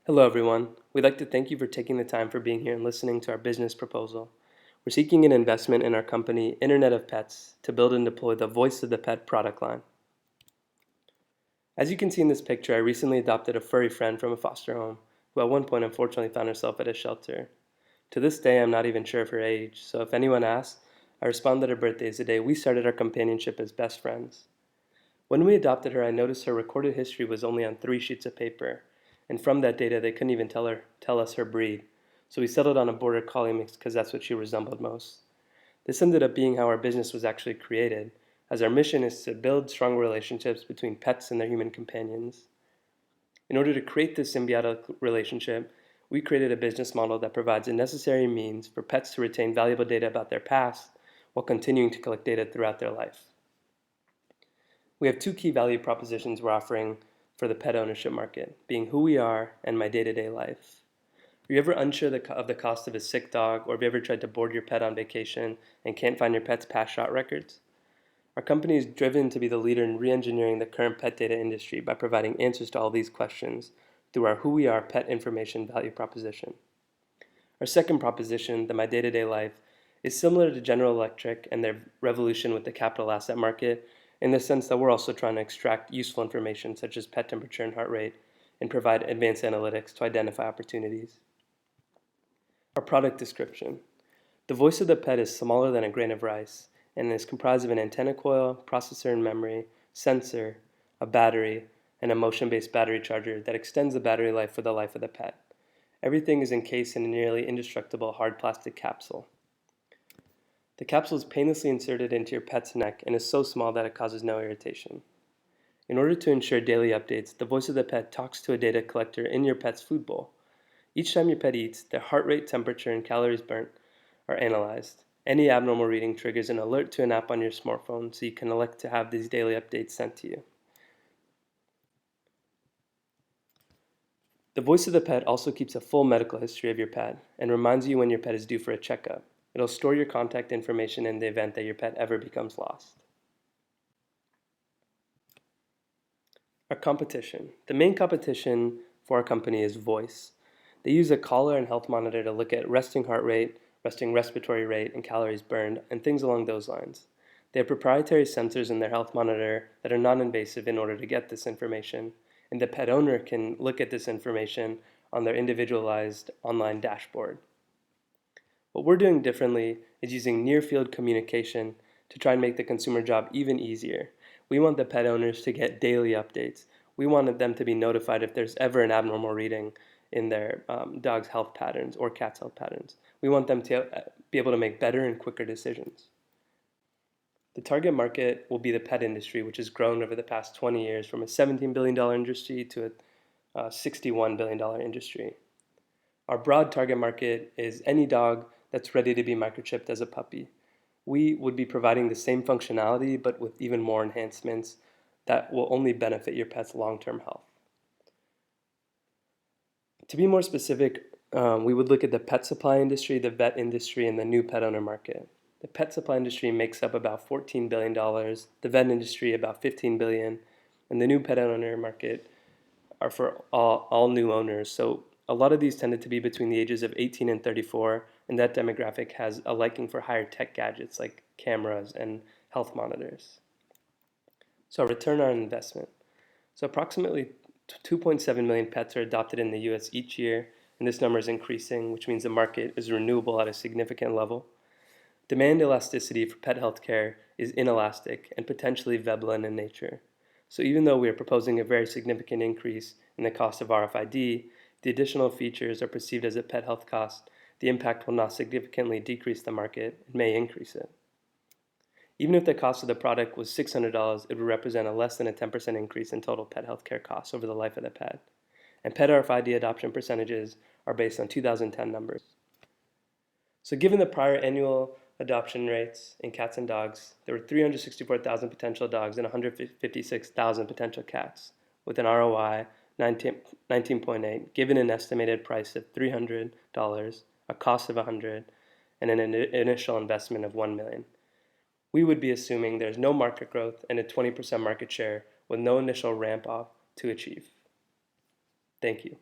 Hello, everyone. We'd like to thank you for taking the time for being here and listening to our business proposal. We're seeking an investment in our company, Internet of Pets, to build and deploy the Voice of the Pet product line. As you can see in this picture, I recently adopted a furry friend from a foster home, who at one point unfortunately found herself at a shelter. To this day, I'm not even sure of her age, so if anyone asks, I respond that her birthday is the day we started our companionship as best friends. When we adopted her, I noticed her recorded history was only on 3 sheets of paper, and from that data, they couldn't even tell us her breed. So we settled on a border collie mix because that's what she resembled most. This ended up being how our business was actually created, as our mission is to build strong relationships between pets and their human companions. In order to create this symbiotic relationship, we created a business model that provides the necessary means for pets to retain valuable data about their past while continuing to collect data throughout their life. We have 2 key value propositions we're offering for the pet ownership market, being who we are and my day-to-day life. Are you ever unsure of the cost of a sick dog, or have you ever tried to board your pet on vacation and can't find your pet's past shot records? Our company is driven to be the leader in re-engineering the current pet data industry by providing answers to all these questions through our Who We Are pet information value proposition. Our second proposition, the My Day-to-Day Life, is similar to General Electric and their revolution with the capital asset market, in the sense that we're also trying to extract useful information such as pet temperature and heart rate and provide advanced analytics to identify opportunities. Our product description. The voice of the pet is smaller than a grain of rice and is comprised of an antenna coil, processor and memory, sensor, a battery, and a motion-based battery charger that extends the battery life for the life of the pet. Everything is encased in a nearly indestructible hard plastic capsule. The capsule is painlessly inserted into your pet's neck and is so small that it causes no irritation. In order to ensure daily updates, the voice of the pet talks to a data collector in your pet's food bowl. Each time your pet eats, their heart rate, temperature, and calories burnt are analyzed. Any abnormal reading triggers an alert to an app on your smartphone, so you can elect to have these daily updates sent to you. The voice of the pet also keeps a full medical history of your pet and reminds you when your pet is due for a checkup. It'll store your contact information in the event that your pet ever becomes lost. Our competition. The main competition for our company is voice. They use a collar and health monitor to look at resting heart rate, resting respiratory rate, and calories burned, and things along those lines. They have proprietary sensors in their health monitor that are non-invasive in order to get this information, and the pet owner can look at this information on their individualized online dashboard. What we're doing differently is using near-field communication to try and make the consumer job even easier. We want the pet owners to get daily updates. We want them to be notified if there's ever an abnormal reading in their dog's health patterns or cat's health patterns. We want them to be able to make better and quicker decisions. The target market will be the pet industry, which has grown over the past 20 years from a $17 billion industry to a $61 billion industry. Our broad target market is any dog that's ready to be microchipped as a puppy. We would be providing the same functionality, but with even more enhancements that will only benefit your pet's long-term health. To be more specific, we would look at the pet supply industry, the vet industry, and the new pet owner market. The pet supply industry makes up about $14 billion, the vet industry about $15 billion, and the new pet owner market are for all new owners. So a lot of these tended to be between the ages of 18 and 34, and that demographic has a liking for higher tech gadgets like cameras and health monitors. So return on investment. So approximately 2.7 million pets are adopted in the US each year, and this number is increasing, which means the market is renewable at a significant level. Demand elasticity for pet healthcare is inelastic and potentially Veblen in nature. So even though we are proposing a very significant increase in the cost of RFID, the additional features are perceived as a pet health cost. The impact will not significantly decrease the market, it may increase it. Even if the cost of the product was $600, it would represent a less than a 10% increase in total pet healthcare costs over the life of the pet. And pet RFID adoption percentages are based on 2010 numbers. So given the prior annual adoption rates in cats and dogs, there were 364,000 potential dogs and 156,000 potential cats, with an ROI 19.8, given an estimated price of $300, a cost of $100, and an initial investment of $1 million. We would be assuming there's no market growth and a 20% market share with no initial ramp off to achieve. Thank you.